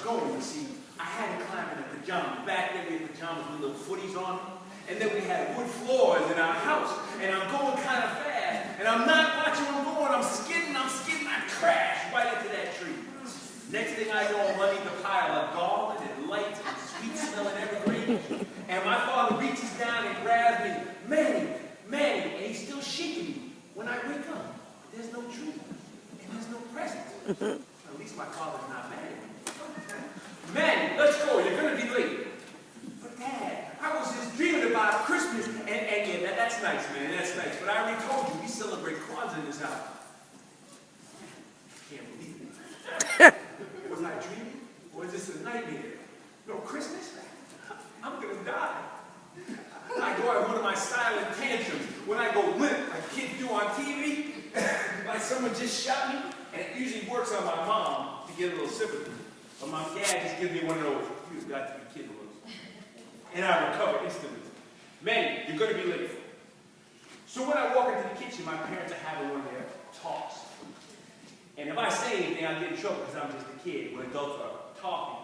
going, you see, I had to climb in a pajama. Back then we had pajamas with little footies on them. And then we had wood floors in our house. And I'm going kind of fast. And I'm not watching where I'm going. I'm skidding. I crash right into that tree. Next thing I know, I'm underneath a pile of garland and lights and sweet-smelling evergreen. And my father reaches down and grabs me. Manny, and he's still shaking me. When I wake up, there's no tree. And there's no present. At least my father's not mad at me. Manny, let's go. You're going to be late. But Dad, I was just dreaming about Christmas. And yeah, that's nice, man. That's nice. But I already told you, we celebrate Kwanzaa in this house. Can't believe it. Was I dreaming? Or is this a nightmare? No Christmas? I'm going to die. I go at one of my silent tantrums when I go limp like kids do on TV. Like someone just shot me. And it usually works on my mom to get a little sympathy. But my dad just gives me one of those, you've got to be kidding loose. And I recover instantly. Manny, you're going to be late. So when I walk into the kitchen, my parents are having one of their talks. And if I say anything, I'll get in trouble because I'm just a kid when adults are talking.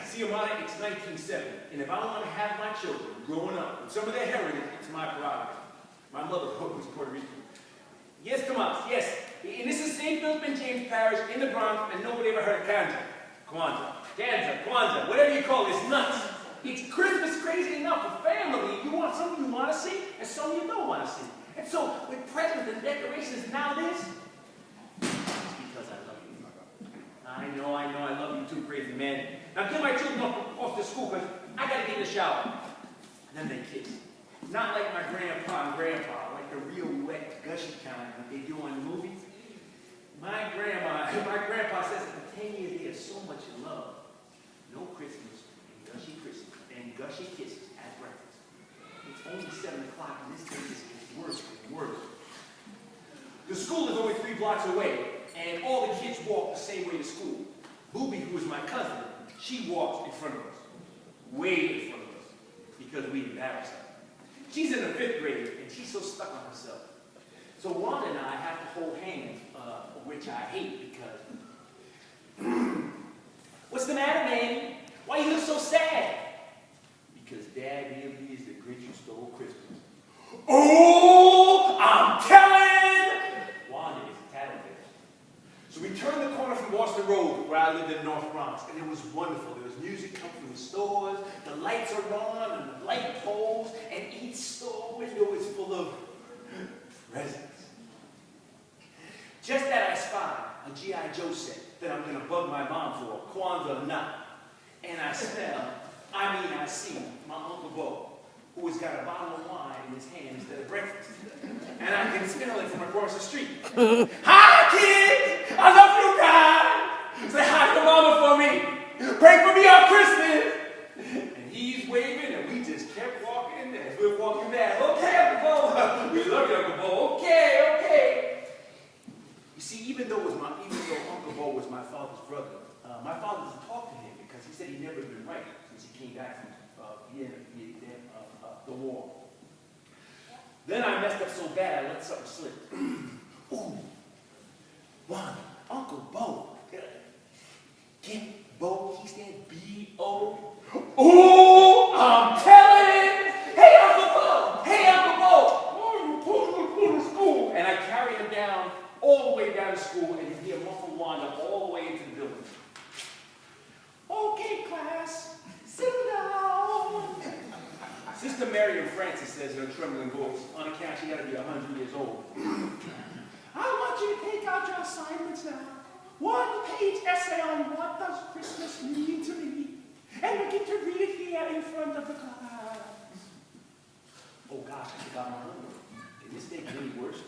See, Amanda, it's 1970. And if I want to have my children growing up with some of their heritage, it's my prerogative. My mother was Puerto Rican. Yes, Tomas, yes. And this is St. Philip and James Parish in the Bronx, and nobody ever heard of Kwanzaa, whatever you call it, it's nuts. It's Christmas crazy enough for family. You want something you want to see, and some you don't want to see. And so, with presents and decorations now this, it's because I love you. I know, I love you too, crazy man. Now get my children off to school, because I got to get in the shower. And then they kiss. Not like my grandpa and grandpa, like the real wet, gushy kind that they do on the movies. My grandpa says that for 10 years they have so much in love. No Christmas and gushy kisses at breakfast. It's only 7 o'clock and this thing is worse and worse. The school is only 3 blocks away, and all the kids walk the same way to school. Booby, who is my cousin, she walks in front of us. Way in front of us. Because we embarrass her. She's in the 5th grade, and she's so stuck on herself. So Wanda and I have to hold hands, which I hate because... What's the matter, man? Why you look so sad? Because Dad really is the Grinch who stole Christmas. Oh, I'm telling! Wanda is a tattletale. So we turned the corner from Boston Road, where I lived in North Bronx, and it was wonderful. There was music coming from the stores, the lights are on, and the light poles, and each store window is full of presents. Just that I spied a G.I. Joe set that I'm going to bug my mom for, Kwanzaa or not. And I see my Uncle Bo, who has got a bottle of wine in his hand instead of breakfast. And I can smell it from across the street. Hi, kids! I love you guys! Say hi to mama for me! Pray for me on Christmas! And he's waving, and we just kept walking as we're walking back. Okay, Uncle Bo! We love you, Uncle Bo. Okay. You see, even though Uncle Bo was my father's brother, my father doesn't talk to him because he said he'd never been right since he came back from the war. Then I messed up so bad I let something slip. Ooh, Wanda, Uncle Bo. Get Bo, he stands B-O. Ooh, I'm telling! Hey, Uncle Bo! Oh, you pull to school. And I carry him down, all the way down to school, and you hear muffled Wanda all the way into the building. Okay, class, sit down. Sister Mary Francis says in a trembling voice, on account she got to be 100 years old. I want you to take out your assignments now. 1-page essay on what does Christmas mean to me. And we get to read it here in front of the class. Oh gosh, I forgot my homework. Can this day get any worse?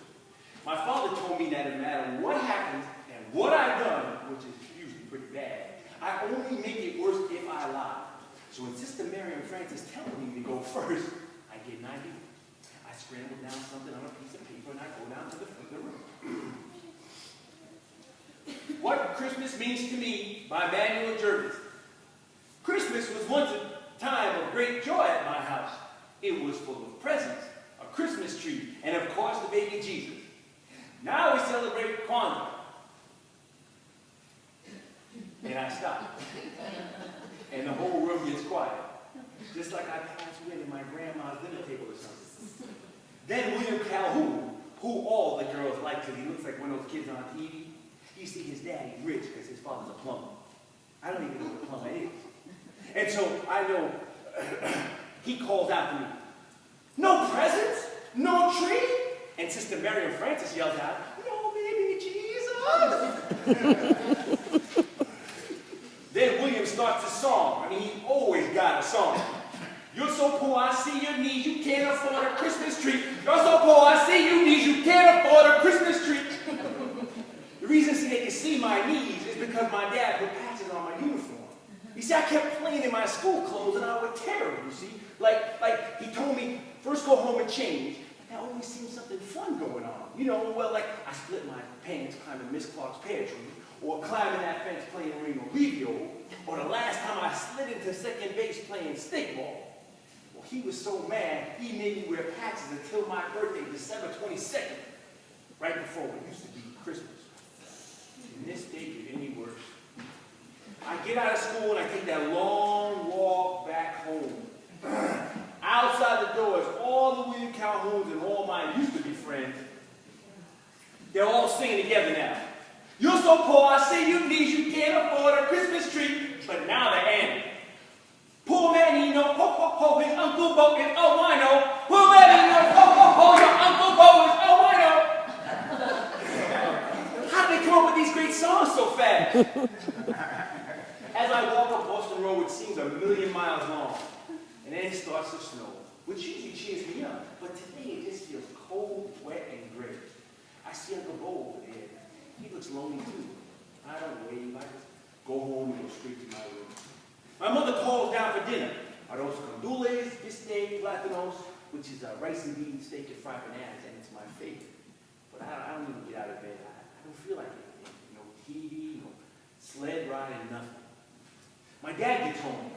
My father told me that no matter what happens and what I've done, which is usually pretty bad, I only make it worse if I lie. So when Sister Mary Francis telling me to go first, I get an idea. I scramble down something on a piece of paper and I go down to the front of the room. What Christmas Means to Me by Manuel Jervis. Christmas was once a time of great joy at my house. It was full of presents, a Christmas tree, and of course the baby Jesus. Now we celebrate Kwanzaa. And I stop. And the whole room gets quiet. Just like I pass wind at my grandma's dinner table or something. Then William Calhoun, who all the girls like because he looks like one of those kids on TV, you see his daddy's rich because his father's a plumber. I don't even know what a plumber is. And so I know he calls out to me, "No presents? No tree?" And Sister Miriam Francis yells out, "No baby Jesus!" Then William starts a song. I mean, he always got a song. "You're so poor, I see your knees, you can't afford a Christmas tree. You're so poor, I see your knees, you can't afford a Christmas tree." The reason they can see my knees is because my dad put patches on my uniform. You see, I kept playing in my school clothes and I would tear them, you see. Like he told me, first go home and change. But there always seemed something fun going on. You know, well, like I split my pants climbing Miss Clark's pear tree, or climbing that fence playing Reno Revio, or the last time I slid into second base playing stickball. Well, he was so mad, he made me wear patches until my birthday, December 22nd, right before it used to be Christmas. And this day get any worse. I get out of school and I take that long walk back home. Outside the doors, all the William Calhouns and all my used-to-be friends, they're all singing together now. "You're so poor, I see you knees, you can't afford a Christmas tree." But now they're ending. "Poor man, he know, ho, ho, ho, his Uncle Bo is, oh, I know. Poor man, he know, ho, ho, ho, your Uncle Bo is, oh, I know." How did they come up with these great songs so fast? As I walk up Boston Road, it seems a million miles long. And then it starts to snow, which usually cheers me up. But today it just feels cold, wet, and gray. I see Uncle Bo over there. He looks lonely too. I don't wave. I just go home and go straight to my room. My mother calls down for dinner. Arroz con dulces, bistec, platanos, which is rice and beans, steak, and fried bananas, and it's my favorite. But I don't even get out of bed. I don't feel like anything. No TV, no sled riding, nothing. My dad gets home.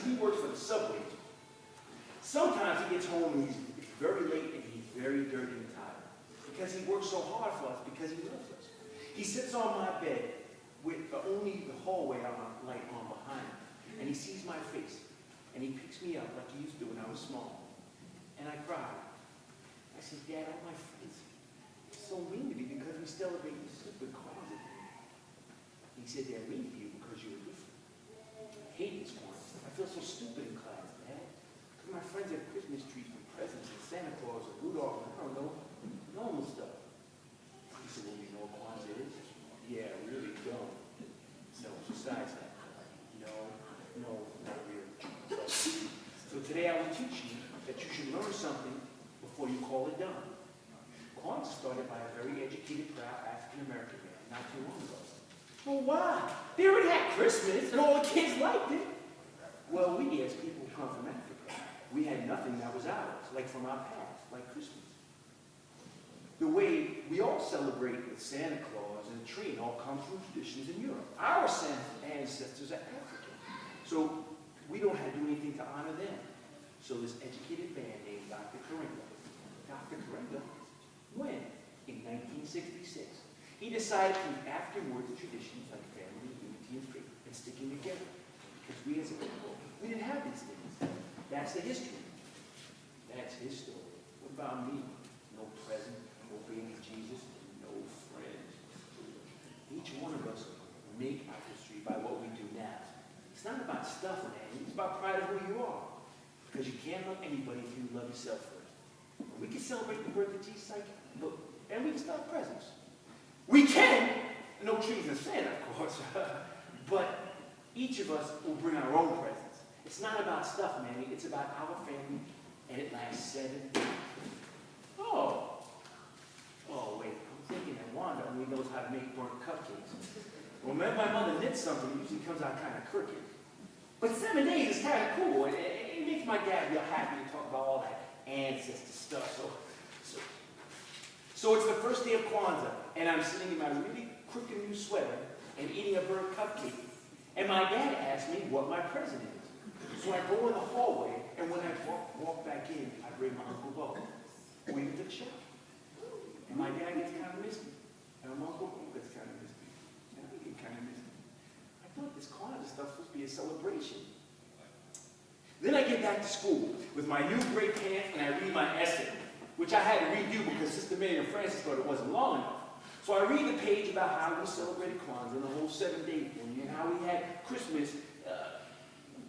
He works for the subway. Sometimes he gets home and he's very late and he's very dirty and tired. Because he works so hard for us, because he loves us. He sits on my bed with only the hallway light on behind him. And he sees my face. And he picks me up like he used to when I was small. And I cried. I said, "Dad, all my friends are so mean to me because we celebrate this stupid Kwanzaa Tree." He said, "They're mean to you because you were different. I hate this Kwanzaa. I feel so stupid in class, Dad. Because my friends have Christmas trees and presents and Santa Claus and Rudolph and I don't know, normal stuff." He said, "Well, you know what Kwanzaa is?" "Yeah, I really don't." "No, besides that, no, not really." So today I will teach you that you should learn something before you call it done. Kwanzaa started by a very educated, proud African-American man not too long ago. Well, why? They already had Christmas and all the kids liked it. Well, we as people who come from Africa, we had nothing that was ours, like from our past, like Christmas. The way we all celebrate with Santa Claus and the tree and all comes from traditions in Europe. Our ancestors are African, so we don't have to do anything to honor them. So this educated man named Dr. Karenga, when? In 1966. He decided to use African words and traditions like family, unity, and faith, and sticking together. Because we as a people, we didn't have these things. That's the history. That's his story. What about me? No present, no baby Jesus, no friends. Each one of us make our history by what we do now. It's not about stuff, man. It's about pride of who you are. Because you can't love anybody if you love yourself first. We can celebrate the birth of Jesus, and we can start presents. We can, no trees and Santa, of course, but each of us will bring our own presents. It's not about stuff, Manny. It's about our family, and it lasts 7 days. Oh, wait. I'm thinking that Wanda only knows how to make burnt cupcakes. Well, when my mother knits something, it usually comes out kind of crooked. But 7 days is kind of cool. It makes my dad real happy to talk about all that ancestor stuff. So it's the first day of Kwanzaa, and I'm sitting in my really crooked new sweater and eating a burnt cupcake. And my dad asked me what my present is. So I go in the hallway, and when I walk back in, I bring my Uncle Bo. We went to the shop. And my dad gets kind of misty. And my Uncle Bo gets kind of misty. And I get kind of misty. I thought this Kwanzaa stuff's supposed to be a celebration. Then I get back to school with my new gray pants and I read my essay, which I had to redo because Sister Mary and Francis thought it wasn't long enough. So I read the page about how we celebrated Kwanzaa and the whole 7-day thing, and how we had Christmas.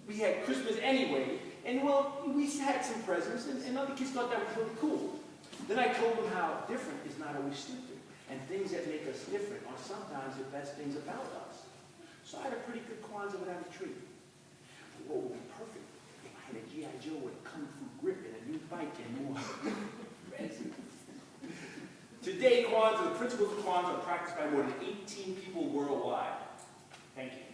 We had Christmas anyway, and well, we had some presents, and other kids thought that was really cool. Then I told them how different is not always stupid, and things that make us different are sometimes the best things about us. So I had a pretty good Kwanzaa without a tree. But what would be perfect if I had a G.I. Joe with a kung fu grip and a new bike and more presents. Today, Kwanzaa, the principles of Kwanzaa are practiced by more than 18 people worldwide. Thank you.